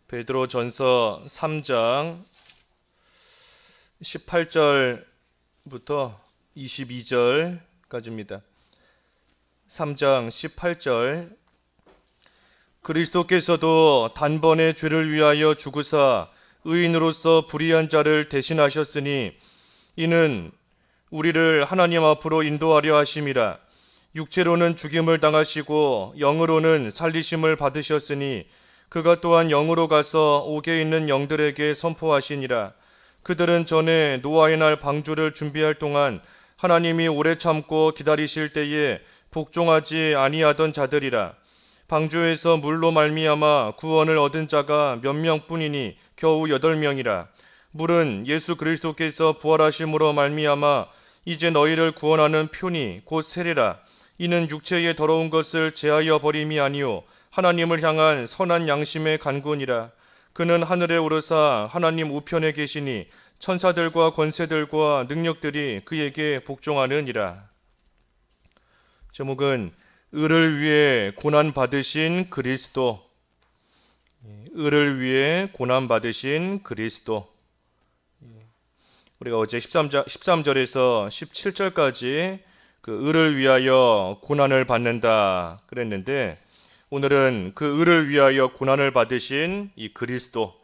베드로전서 3장 18절부터 22절까지입니다. 3장 18절 그리스도께서도 단번에 죄를 위하여 죽으사 의인으로서 불의한 자를 대신하셨으니 이는 우리를 하나님 앞으로 인도하려 하심이라. 육체로는 죽임을 당하시고 영으로는 살리심을 받으셨으니 그가 또한 영으로 가서 옥에 있는 영들에게 선포하시니라. 그들은 전에 노아의 날 방주를 준비할 동안 하나님이 오래 참고 기다리실 때에 복종하지 아니하던 자들이라. 방주에서 물로 말미암아 구원을 얻은 자가 몇 명뿐이니 겨우 8명이라. 물은 예수 그리스도께서 부활하심으로 말미암아 이제 너희를 구원하는 표니 곧 세례라. 이는 육체의 더러운 것을 제하여 버림이 아니요 하나님을 향한 선한 양심의 간구니라. 그는 하늘에 오르사 하나님 우편에 계시니 천사들과 권세들과 능력들이 그에게 복종하느니라. 제목은 의를 위해 고난 받으신 그리스도. 의를 위해 고난 받으신 그리스도. 우리가 어제 13절에서 17절까지 그 의를 위하여 고난을 받는다 그랬는데, 오늘은 그 의를 위하여 고난을 받으신 이 그리스도,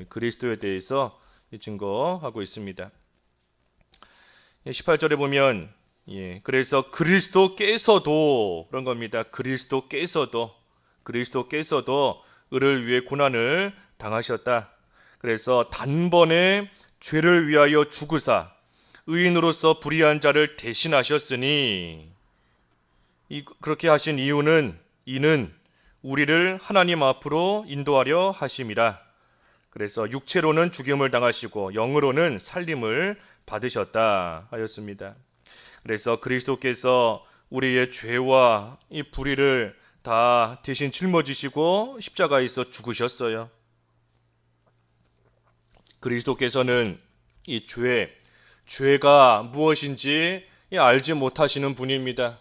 그리스도에 대해서 증거하고 있습니다. 18절에 보면 그래서 그리스도께서도 그런 겁니다. 그리스도께서도 의를 위해 고난을 당하셨다. 그래서 단번에 죄를 위하여 죽으사 의인으로서 불의한 자를 대신하셨으니, 그렇게 하신 이유는 이는 우리를 하나님 앞으로 인도하려 하심이라. 그래서 육체로는 죽임을 당하시고 영으로는 살림을 받으셨다 하였습니다. 그래서 그리스도께서 우리의 죄와 이 불의를 다 대신 짊어지시고 십자가에서 죽으셨어요. 그리스도께서는 이 죄가 무엇인지 알지 못하시는 분입니다.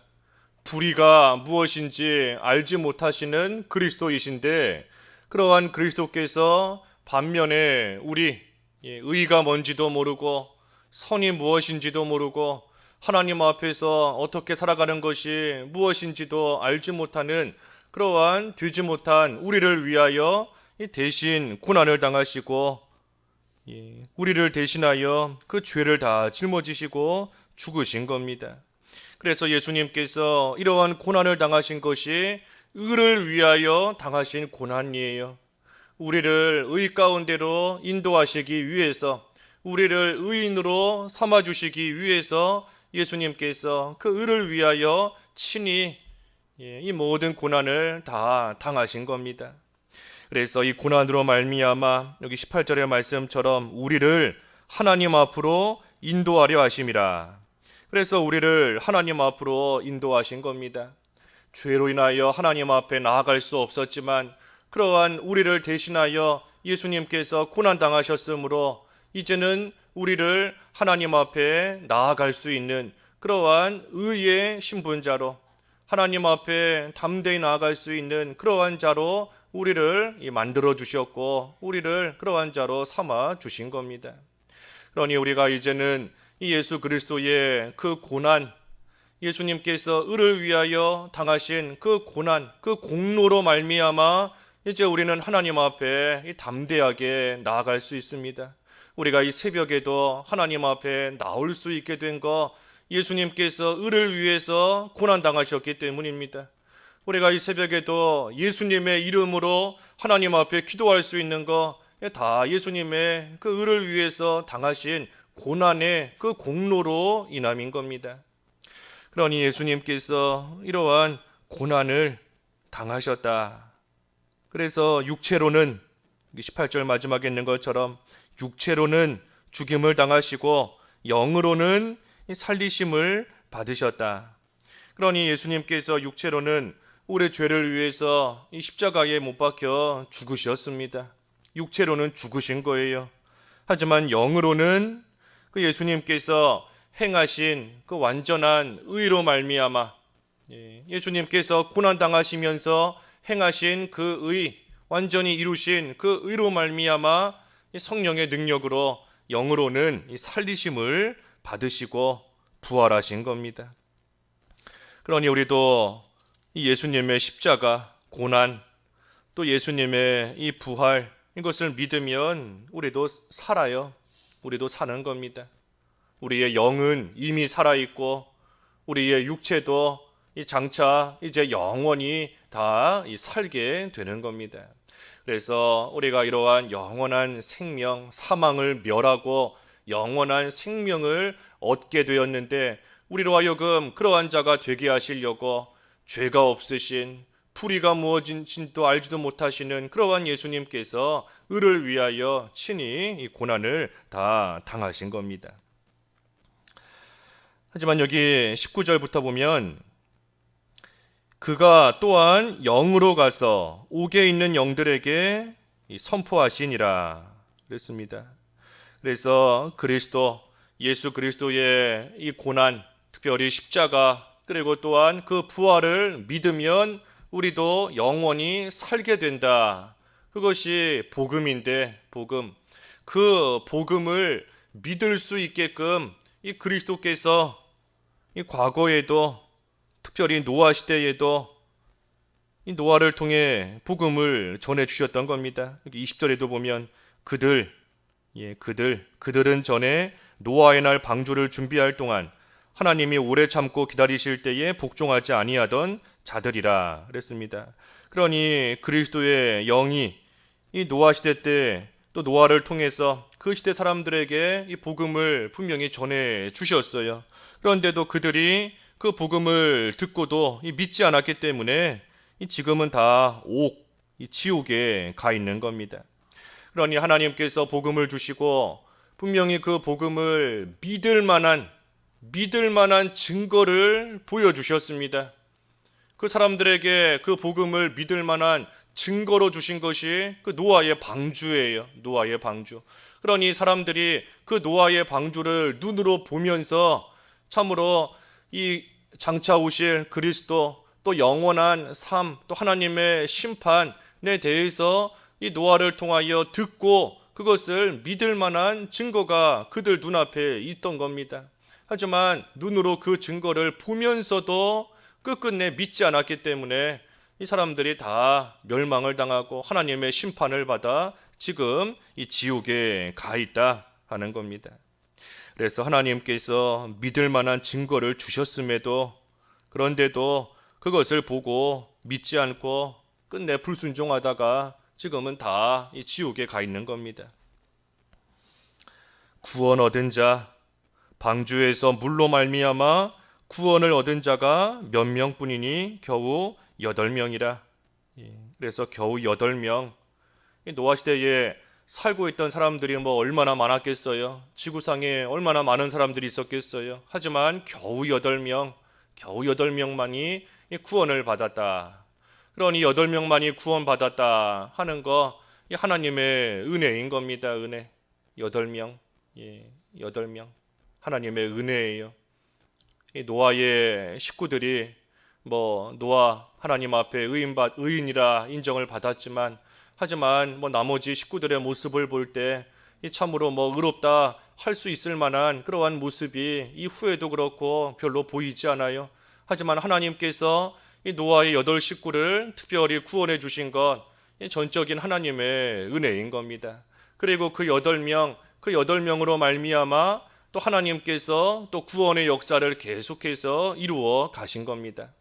불의가 무엇인지 알지 못하시는 그리스도이신데, 그러한 그리스도께서 반면에 우리 의가 뭔지도 모르고 선이 무엇인지도 모르고 하나님 앞에서 어떻게 살아가는 것이 무엇인지도 알지 못하는 그러한 되지 못한 우리를 위하여 대신 고난을 당하시고 우리를 대신하여 그 죄를 다 짊어지시고 죽으신 겁니다. 그래서 예수님께서 이러한 고난을 당하신 것이 의를 위하여 당하신 고난이에요. 우리를 의 가운데로 인도하시기 위해서, 우리를 의인으로 삼아주시기 위해서 예수님께서 그 의를 위하여 친히 이 모든 고난을 다 당하신 겁니다. 그래서 이 고난으로 말미암아 여기 18절의 말씀처럼 우리를 하나님 앞으로 인도하려 하심이라. 그래서 우리를 하나님 앞으로 인도하신 겁니다. 죄로 인하여 하나님 앞에 나아갈 수 없었지만 그러한 우리를 대신하여 예수님께서 고난당하셨으므로 이제는 우리를 하나님 앞에 나아갈 수 있는 그러한 의의 신분자로, 하나님 앞에 담대히 나아갈 수 있는 그러한 자로 우리를 만들어 주셨고 우리를 그러한 자로 삼아 주신 겁니다. 그러니 우리가 이제는 이 예수 그리스도의 그 고난, 예수님께서 의를 위하여 당하신 그 고난, 그 공로로 말미암아 이제 우리는 하나님 앞에 담대하게 나아갈 수 있습니다. 우리가 이 새벽에도 하나님 앞에 나올 수 있게 된 거 예수님께서 의를 위해서 고난 당하셨기 때문입니다. 우리가 이 새벽에도 예수님의 이름으로 하나님 앞에 기도할 수 있는 거 다 예수님의 그 의를 위해서 당하신 고난의 그 공로로 인함인 겁니다. 그러니 예수님께서 이러한 고난을 당하셨다. 그래서 육체로는 18절 마지막에 있는 것처럼 육체로는 죽임을 당하시고 영으로는 살리심을 받으셨다. 그러니 예수님께서 육체로는 우리의 죄를 위해서 이 십자가에 못 박혀 죽으셨습니다. 육체로는 죽으신 거예요. 하지만 영으로는 그 예수님께서 행하신 그 완전한 의로 말미암아 예수님께서 고난 당하시면서 행하신 그 의, 완전히 이루신 그 의로 말미암아 이 성령의 능력으로 영으로는 이 살리심을 받으시고 부활하신 겁니다. 그러니 우리도 이 예수님의 십자가, 고난, 또 예수님의 이 부활, 이것을 믿으면 우리도 살아요. 우리도 사는 겁니다. 우리의 영은 이미 살아있고 우리의 육체도 이 장차 이제 영원히 다 살게 되는 겁니다. 그래서 우리가 이러한 영원한 생명, 사망을 멸하고 영원한 생명을 얻게 되었는데, 우리로 하여금 그러한 자가 되게 하시려고 죄가 없으신, 불의가 무엇인지도 알지도 못하시는 그러한 예수님께서 의를 위하여 친히 이 고난을 다 당하신 겁니다. 하지만 여기 19절부터 보면 그가 또한 영으로 가서 옥에 있는 영들에게 선포하시니라 그랬습니다. 그래서 그리스도, 예수 그리스도의 이 고난, 특별히 십자가, 그리고 또한 그 부활을 믿으면 우리도 영원히 살게 된다. 그것이 복음인데, 복음. 그 복음을 믿을 수 있게끔 이 그리스도께서 이 과거에도, 특별히 노아 시대에도 이 노아를 통해 복음을 전해 주셨던 겁니다. 20절에도 보면 그들은 전에 노아의 날 방주를 준비할 동안 하나님이 오래 참고 기다리실 때에 복종하지 아니하던 자들이라 그랬습니다. 그러니 그리스도의 영이 이 노아 시대 때 또 노아를 통해서 그 시대 사람들에게 이 복음을 분명히 전해 주셨어요. 그런데도 그들이 그 복음을 듣고도 믿지 않았기 때문에 지금은 다 지옥에 가 있는 겁니다. 그러니 하나님께서 복음을 주시고 분명히 그 복음을 믿을 만한 증거를 보여주셨습니다. 그 사람들에게 그 복음을 믿을 만한 증거로 주신 것이 그 노아의 방주예요. 노아의 방주. 그러니 사람들이 그 노아의 방주를 눈으로 보면서 참으로 이 장차 오실 그리스도, 또 영원한 삶, 또 하나님의 심판에 대해서 이 노아를 통하여 듣고 그것을 믿을 만한 증거가 그들 눈앞에 있던 겁니다. 하지만 눈으로 그 증거를 보면서도 끝끝내 믿지 않았기 때문에 이 사람들이 다 멸망을 당하고 하나님의 심판을 받아 지금 이 지옥에 가 있다 하는 겁니다. 그래서 하나님께서 믿을 만한 증거를 주셨음에도, 그런데도 그것을 보고 믿지 않고 끝내 불순종하다가 지금은 다 이 지옥에 가 있는 겁니다. 구원 얻은 자, 방주에서 물로 말미암아 구원을 얻은 자가 몇 명뿐이니 겨우 8명이라. 그래서 겨우 8명. 노아 시대에 살고 있던 사람들이 얼마나 많았겠어요. 지구상에 얼마나 많은 사람들이 있었겠어요. 하지만 겨우 8명만이 구원을 받았다. 그러니 8명만이 구원받았다 하는 거 하나님의 은혜인 겁니다. 은혜. 8명. 8명. 하나님의 은혜예요. 노아의 식구들이 노아 하나님 앞에 의인이라 인정을 받았지만, 하지만 나머지 식구들의 모습을 볼 때 참으로 의롭다 할 수 있을 만한 그러한 모습이 이후에도 그렇고 별로 보이지 않아요. 하지만 하나님께서 이 노아의 8 식구를 특별히 구원해 주신 것, 전적인 하나님의 은혜인 겁니다. 그리고 그 8명으로 말미암아 또 하나님께서 또 구원의 역사를 계속해서 이루어 가신 겁니다.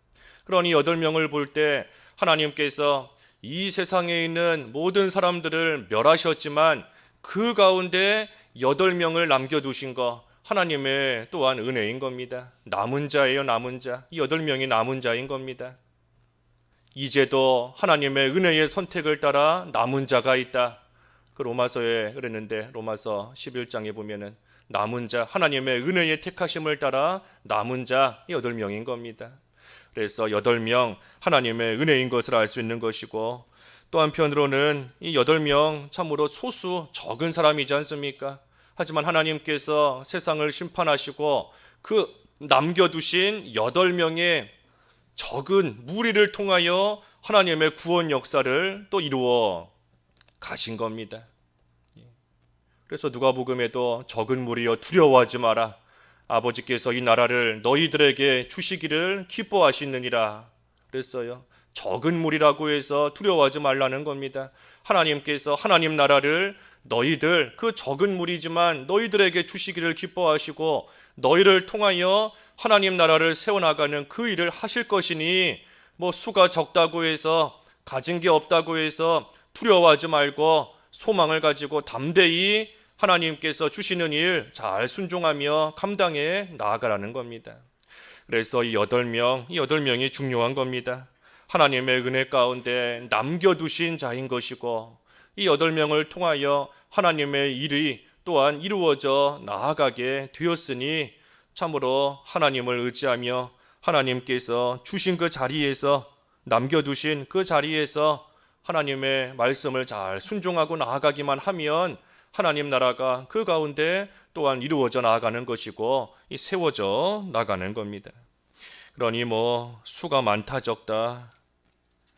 그러니 8명을 볼 때 하나님께서 이 세상에 있는 모든 사람들을 멸하셨지만 그 가운데 8명을 남겨두신 것, 하나님의 또한 은혜인 겁니다. 남은 자예요. 남은 자. 이 8명이 남은 자인 겁니다. 이제도 하나님의 은혜의 선택을 따라 남은 자가 있다. 그 로마서에 그랬는데, 로마서 11장에 보면은 남은 자, 하나님의 은혜의 택하심을 따라 남은 자, 이 8명인 겁니다. 그래서 8명 하나님의 은혜인 것을 알 수 있는 것이고, 또 한편으로는 이 8명 참으로 소수 적은 사람이지 않습니까? 하지만 하나님께서 세상을 심판하시고 그 남겨두신 8명의 적은 무리를 통하여 하나님의 구원 역사를 또 이루어 가신 겁니다. 그래서 누가복음에도 적은 무리여 두려워하지 마라. 아버지께서 이 나라를 너희들에게 주시기를 기뻐하시느니라 그랬어요. 적은 무리라고 해서 두려워하지 말라는 겁니다. 하나님께서 하나님 나라를 너희들, 그 적은 무리지만 너희들에게 주시기를 기뻐하시고 너희를 통하여 하나님 나라를 세워나가는 그 일을 하실 것이니 뭐 수가 적다고 해서 가진 게 없다고 해서 두려워하지 말고 소망을 가지고 담대히 하나님께서 주시는 일 잘 순종하며 감당해 나아가라는 겁니다. 그래서 이 8명이 중요한 겁니다. 하나님의 은혜 가운데 남겨두신 자인 것이고 이 8명을 통하여 하나님의 일이 또한 이루어져 나아가게 되었으니 참으로 하나님을 의지하며 하나님께서 주신 그 자리에서 남겨두신 그 자리에서 하나님의 말씀을 잘 순종하고 나아가기만 하면 하나님 나라가 그 가운데 또한 이루어져 나아가는 것이고 이 세워져 나가는 겁니다. 그러니 뭐 수가 많다 적다,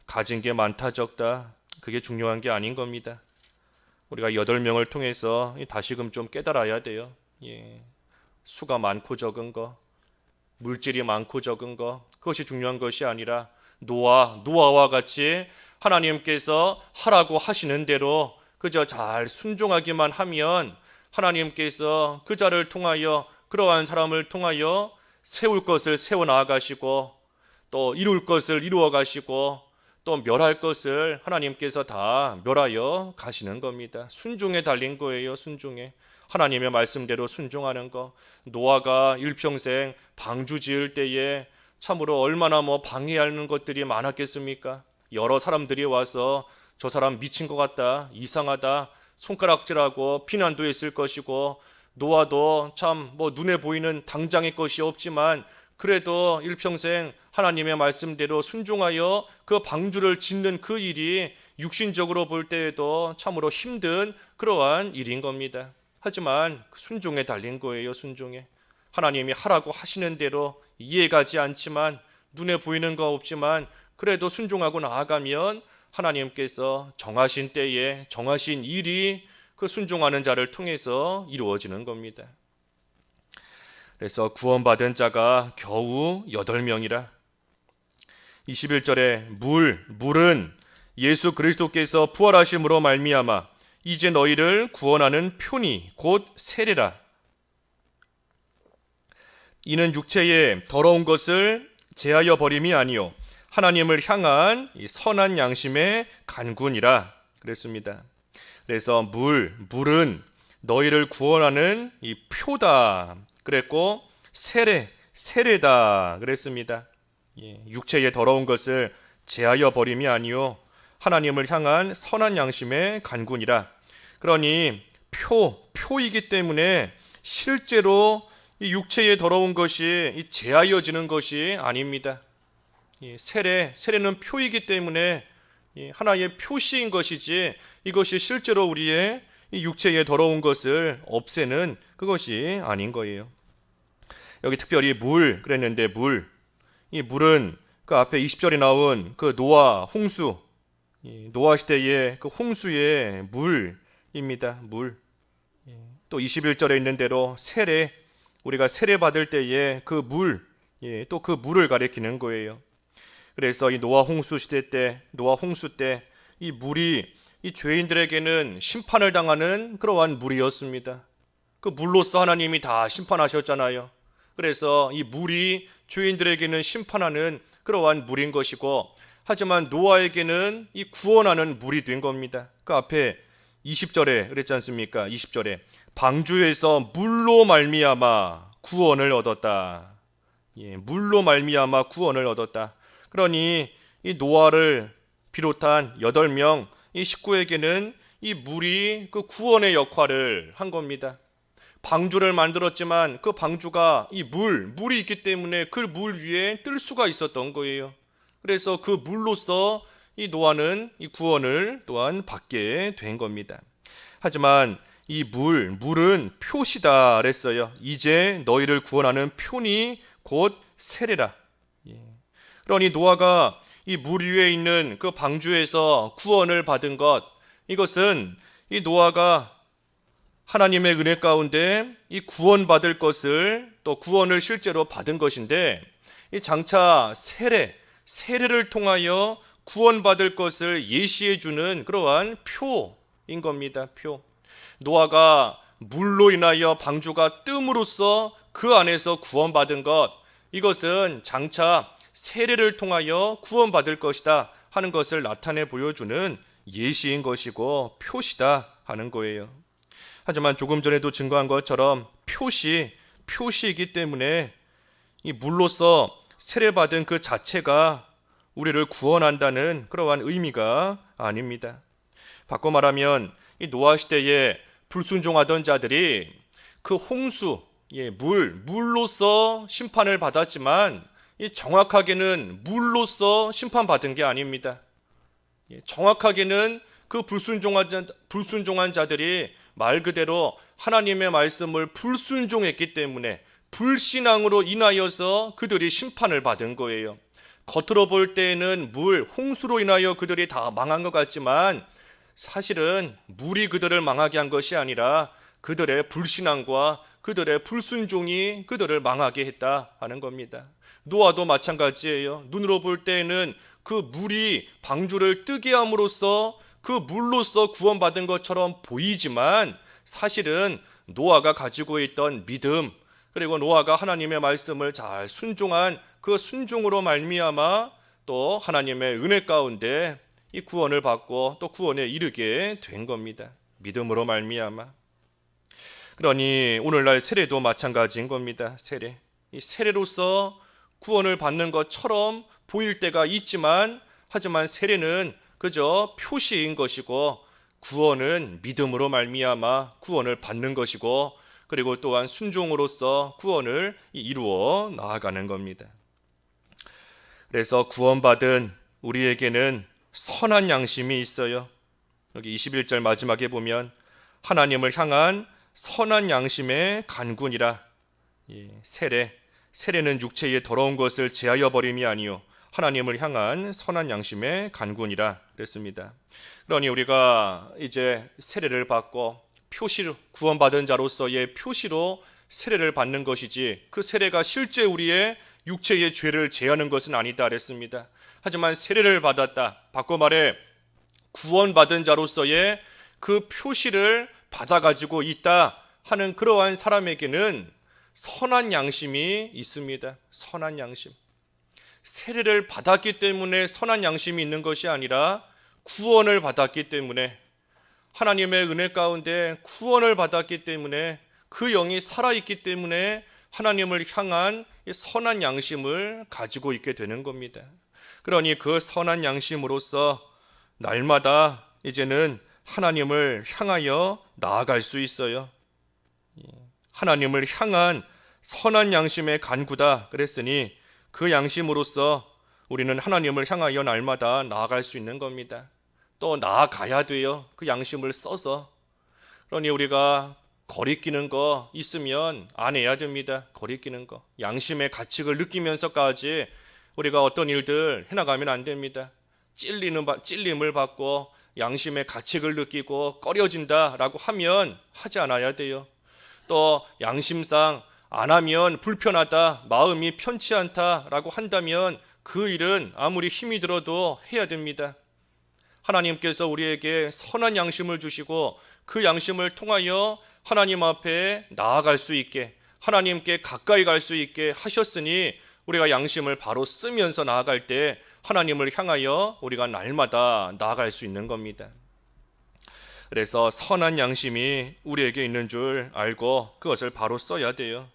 가진 게 많다 적다, 그게 중요한 게 아닌 겁니다. 우리가 8명을 통해서 다시금 좀 깨달아야 돼요. 수가 많고 적은 거, 물질이 많고 적은 거, 그것이 중요한 것이 아니라 노아와 같이 하나님께서 하라고 하시는 대로 그저 잘 순종하기만 하면 하나님께서 그 자를 통하여, 그러한 사람을 통하여 세울 것을 세워 나가시고 또 이룰 것을 이루어 가시고 또 멸할 것을 하나님께서 다 멸하여 가시는 겁니다. 순종에 달린 거예요. 순종에. 하나님의 말씀대로 순종하는 거. 노아가 일평생 방주 지을 때에 참으로 얼마나 방해하는 것들이 많았겠습니까? 여러 사람들이 와서 저 사람 미친 것 같다, 이상하다, 손가락질하고 비난도 했을 것이고, 노아도 참 눈에 보이는 당장의 것이 없지만 그래도 일평생 하나님의 말씀대로 순종하여 그 방주를 짓는 그 일이 육신적으로 볼 때에도 참으로 힘든 그러한 일인 겁니다. 하지만 순종에 달린 거예요. 순종에. 하나님이 하라고 하시는 대로 이해가지 않지만 눈에 보이는 거 없지만 그래도 순종하고 나아가면 하나님께서 정하신 때에 정하신 일이 그 순종하는 자를 통해서 이루어지는 겁니다. 그래서 구원받은 자가 겨우 8명이라. 21절에 물은 예수 그리스도께서 부활하심으로 말미암아 이제 너희를 구원하는 표니 곧 세례라. 이는 육체의 더러운 것을 제하여 버림이 아니요 하나님을 향한 이 선한 양심의 간군이라 그랬습니다. 그래서 물은 너희를 구원하는 이 표다 그랬고 세례다 그랬습니다. 육체의 더러운 것을 제하여 버림이 아니요 하나님을 향한 선한 양심의 간군이라. 그러니 표이기 때문에 실제로 이 육체의 더러운 것이 제하여지는 것이 아닙니다. 세례는 표이기 때문에 하나의 표시인 것이지 이것이 실제로 우리의 이 육체의 더러운 것을 없애는 그것이 아닌 거예요. 여기 특별히 물 그랬는데 이 물은 그 앞에 20절에 나온 그 노아 홍수, 노아 시대의 그 홍수의 물입니다. 물. 또 21절에 있는 대로 세례, 우리가 세례 받을 때에 그 물, 또 그 물을 가리키는 거예요. 그래서 이 노아 홍수 때 이 물이 이 죄인들에게는 심판을 당하는 그러한 물이었습니다. 그 물로써 하나님이 다 심판하셨잖아요. 그래서 이 물이 죄인들에게는 심판하는 그러한 물인 것이고, 하지만 노아에게는 이 구원하는 물이 된 겁니다. 그 앞에 20절에 그랬지 않습니까? 20절에 방주에서 물로 말미암아 구원을 얻었다. 물로 말미암아 구원을 얻었다. 그러니 이 노아를 비롯한 8명 이 식구에게는 이 물이 그 구원의 역할을 한 겁니다. 방주를 만들었지만 그 방주가 이 물이 있기 때문에 그 물 위에 뜰 수가 있었던 거예요. 그래서 그 물로서 이 노아는 이 구원을 또한 받게 된 겁니다. 하지만 이 물은 표시다 그랬어요. 이제 너희를 구원하는 표니 곧 세례라. 그러니 노아가 이 물 위에 있는 그 방주에서 구원을 받은 것, 이것은 이 노아가 하나님의 은혜 가운데 이 구원받을 것을, 또 구원을 실제로 받은 것인데, 이 장차 세례를 통하여 구원받을 것을 예시해 주는 그러한 표인 겁니다. 표. 노아가 물로 인하여 방주가 뜸으로써 그 안에서 구원받은 것, 이것은 장차 세례를 통하여 구원받을 것이다 하는 것을 나타내 보여주는 예시인 것이고 표시다 하는 거예요. 하지만 조금 전에도 증거한 것처럼 표시이기 때문에 이 물로서 세례받은 그 자체가 우리를 구원한다는 그러한 의미가 아닙니다. 바꿔 말하면 이 노아 시대에 불순종하던 자들이 그 홍수, 물로서 심판을 받았지만 이 정확하게는 물로서 심판받은 게 아닙니다. 정확하게는 그 불순종한 자들이 말 그대로 하나님의 말씀을 불순종했기 때문에 불신앙으로 인하여서 그들이 심판을 받은 거예요. 겉으로 볼 때에는 홍수로 인하여 그들이 다 망한 것 같지만 사실은 물이 그들을 망하게 한 것이 아니라 그들의 불신앙과 그들의 불순종이 그들을 망하게 했다 하는 겁니다. 노아도 마찬가지예요. 눈으로 볼 때에는 그 물이 방주를 뜨게 함으로써 그 물로서 구원받은 것처럼 보이지만 사실은 노아가 가지고 있던 믿음, 그리고 노아가 하나님의 말씀을 잘 순종한 그 순종으로 말미암아 또 하나님의 은혜 가운데 이 구원을 받고 또 구원에 이르게 된 겁니다. 믿음으로 말미암아. 그러니 오늘날 세례도 마찬가지인 겁니다. 이 세례로서 구원을 받는 것처럼 보일 때가 있지만, 하지만 세례는 그저 표시인 것이고 구원은 믿음으로 말미암아 구원을 받는 것이고, 그리고 또한 순종으로서 구원을 이루어 나아가는 겁니다. 그래서 구원받은 우리에게는 선한 양심이 있어요. 여기 21절 마지막에 보면 하나님을 향한 선한 양심의 간군이라. 세례는 육체의 더러운 것을 제하여 버림이 아니요 하나님을 향한 선한 양심의 간군이라 그랬습니다. 그러니 우리가 이제 세례를 받고 표시로, 구원받은 자로서의 표시로 세례를 받는 것이지, 그 세례가 실제 우리의 육체의 죄를 제하는 것은 아니다 그랬습니다. 하지만 세례를 받았다, 바꿔 말해 구원받은 자로서의 그 표시를 받아가지고 있다 하는 그러한 사람에게는 선한 양심이 있습니다. 선한 양심. 세례를 받았기 때문에 선한 양심이 있는 것이 아니라 구원을 받았기 때문에, 하나님의 은혜 가운데 구원을 받았기 때문에, 그 영이 살아있기 때문에 하나님을 향한 선한 양심을 가지고 있게 되는 겁니다. 그러니 그 선한 양심으로서 날마다 이제는 하나님을 향하여 나아갈 수 있어요. 하나님을 향한 선한 양심의 간구다 그랬으니 그 양심으로서 우리는 하나님을 향하여 날마다 나아갈 수 있는 겁니다. 또 나아가야 돼요. 그 양심을 써서. 그러니 우리가 거리끼는 거 있으면 안 해야 됩니다. 거리끼는 거. 양심의 가책을 느끼면서까지 우리가 어떤 일들 해나가면 안 됩니다. 찔림을 받고 양심의 가책을 느끼고 꺼려진다라고 하면 하지 않아야 돼요. 또 양심상 안 하면 불편하다, 마음이 편치 않다라고 한다면 그 일은 아무리 힘이 들어도 해야 됩니다. 하나님께서 우리에게 선한 양심을 주시고 그 양심을 통하여 하나님 앞에 나아갈 수 있게, 하나님께 가까이 갈 수 있게 하셨으니 우리가 양심을 바로 쓰면서 나아갈 때 하나님을 향하여 우리가 날마다 나아갈 수 있는 겁니다. 그래서 선한 양심이 우리에게 있는 줄 알고 그것을 바로 써야 돼요.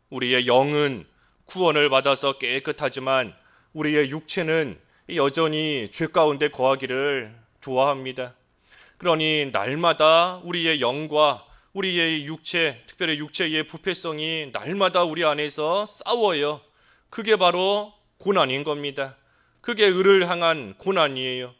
우리의 영은 구원을 받아서 깨끗하지만 우리의 육체는 여전히 죄 가운데 거하기를 좋아합니다. 그러니 날마다 우리의 영과 우리의 육체, 특별히 육체의 부패성이 날마다 우리 안에서 싸워요. 그게 바로 고난인 겁니다. 그게 의를 향한 고난이에요.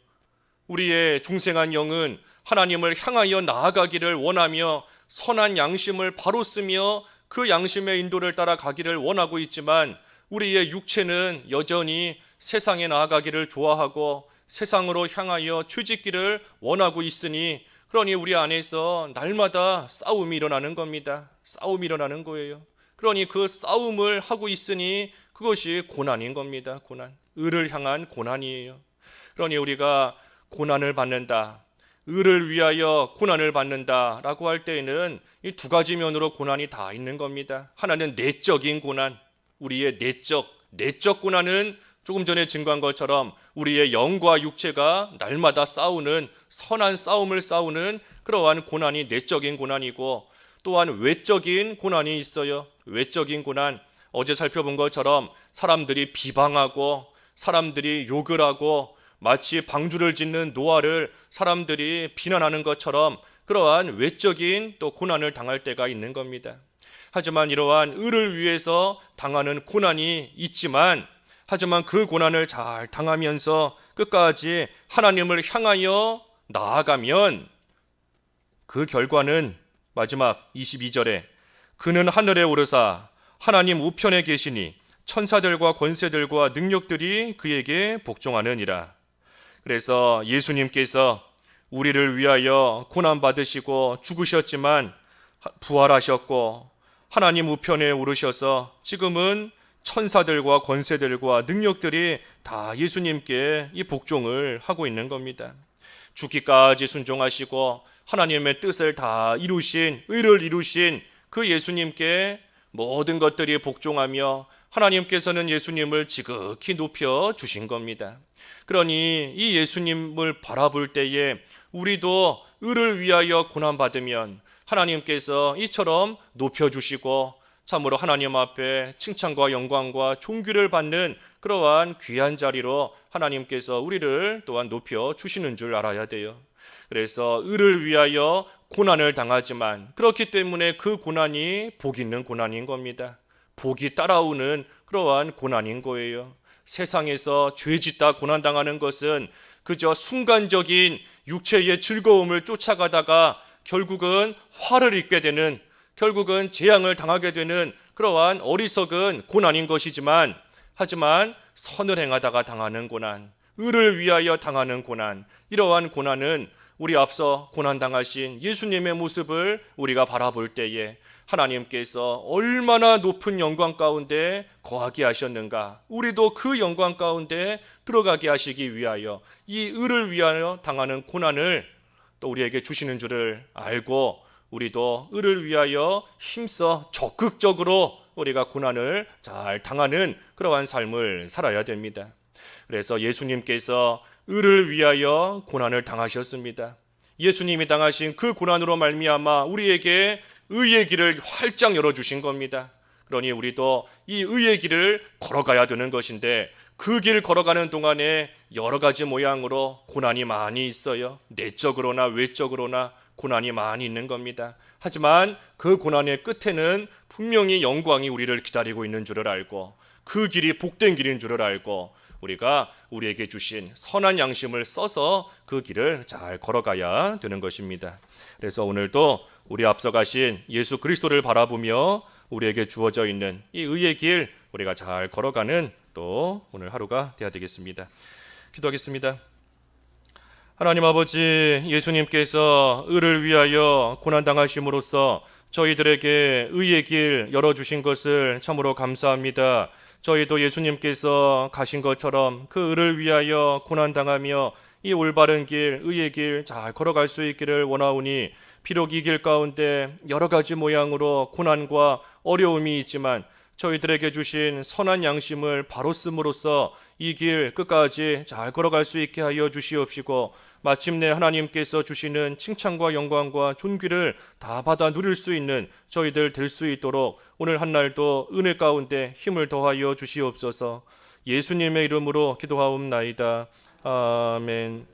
우리의 중생한 영은 하나님을 향하여 나아가기를 원하며 선한 양심을 바로 쓰며 그 양심의 인도를 따라 가기를 원하고 있지만, 우리의 육체는 여전히 세상에 나아가기를 좋아하고 세상으로 향하여 취짓기를 원하고 있으니, 그러니 우리 안에서 날마다 싸움이 일어나는 겁니다. 싸움이 일어나는 거예요. 그러니 그 싸움을 하고 있으니 그것이 고난인 겁니다. 고난. 의를 향한 고난이에요. 그러니 우리가 고난을 받는다, 의를 위하여 고난을 받는다라고 할 때에는 이 두 가지 면으로 고난이 다 있는 겁니다. 하나는 내적인 고난, 우리의 내적 고난은 조금 전에 증거한 것처럼 우리의 영과 육체가 날마다 싸우는, 선한 싸움을 싸우는 그러한 고난이 내적인 고난이고, 또한 외적인 고난이 있어요. 외적인 고난, 어제 살펴본 것처럼 사람들이 비방하고 사람들이 욕을 하고 마치 방주를 짓는 노아를 사람들이 비난하는 것처럼 그러한 외적인 또 고난을 당할 때가 있는 겁니다. 하지만 이러한 의를 위해서 당하는 고난이 있지만, 하지만 그 고난을 잘 당하면서 끝까지 하나님을 향하여 나아가면 그 결과는 마지막 22절에 그는 하늘에 오르사 하나님 우편에 계시니 천사들과 권세들과 능력들이 그에게 복종하느니라. 그래서 예수님께서 우리를 위하여 고난받으시고 죽으셨지만 부활하셨고 하나님 우편에 오르셔서 지금은 천사들과 권세들과 능력들이 다 예수님께 이 복종을 하고 있는 겁니다. 죽기까지 순종하시고 하나님의 뜻을 다 이루신, 의를 이루신 그 예수님께 모든 것들이 복종하며 하나님께서는 예수님을 지극히 높여 주신 겁니다. 그러니 이 예수님을 바라볼 때에 우리도 의를 위하여 고난받으면 하나님께서 이처럼 높여주시고 참으로 하나님 앞에 칭찬과 영광과 존귀를 받는 그러한 귀한 자리로 하나님께서 우리를 또한 높여주시는 줄 알아야 돼요. 그래서 의를 위하여 고난을 당하지만 그렇기 때문에 그 고난이 복 있는 고난인 겁니다. 복이 따라오는 그러한 고난인 거예요. 세상에서 죄짓다 고난당하는 것은 그저 순간적인 육체의 즐거움을 쫓아가다가 결국은 화를 입게 되는, 결국은 재앙을 당하게 되는 그러한 어리석은 고난인 것이지만, 하지만 선을 행하다가 당하는 고난, 의를 위하여 당하는 고난, 이러한 고난은 우리 앞서 고난당하신 예수님의 모습을 우리가 바라볼 때에 하나님께서 얼마나 높은 영광 가운데 거하게 하셨는가, 우리도 그 영광 가운데 들어가게 하시기 위하여 이 의를 위하여 당하는 고난을 또 우리에게 주시는 줄을 알고 우리도 의를 위하여 힘써 적극적으로 우리가 고난을 잘 당하는 그러한 삶을 살아야 됩니다. 그래서 예수님께서 의를 위하여 고난을 당하셨습니다. 예수님이 당하신 그 고난으로 말미암아 우리에게 의의 길을 활짝 열어주신 겁니다. 그러니 우리도 이 의의 길을 걸어가야 되는 것인데, 그 길 걸어가는 동안에 여러 가지 모양으로 고난이 많이 있어요. 내적으로나 외적으로나 고난이 많이 있는 겁니다. 하지만 그 고난의 끝에는 분명히 영광이 우리를 기다리고 있는 줄을 알고, 그 길이 복된 길인 줄을 알고 우리가 우리에게 주신 선한 양심을 써서 그 길을 잘 걸어가야 되는 것입니다. 그래서 오늘도 우리 앞서 가신 예수 그리스도를 바라보며 우리에게 주어져 있는 이 의의 길 우리가 잘 걸어가는 또 오늘 하루가 되어야 되겠습니다. 기도하겠습니다. 하나님 아버지, 예수님께서 의를 위하여 고난당하심으로써 저희들에게 의의 길 열어주신 것을 참으로 감사합니다. 저희도 예수님께서 가신 것처럼 그 의를 위하여 고난당하며 이 올바른 길, 의의 길 잘 걸어갈 수 있기를 원하오니, 비록 이 길 가운데 여러 가지 모양으로 고난과 어려움이 있지만 저희들에게 주신 선한 양심을 바로 씀으로써 이 길 끝까지 잘 걸어갈 수 있게 하여 주시옵시고, 마침내 하나님께서 주시는 칭찬과 영광과 존귀를 다 받아 누릴 수 있는 저희들 될 수 있도록 오늘 한날도 은혜 가운데 힘을 더하여 주시옵소서. 예수님의 이름으로 기도하옵나이다. 아멘.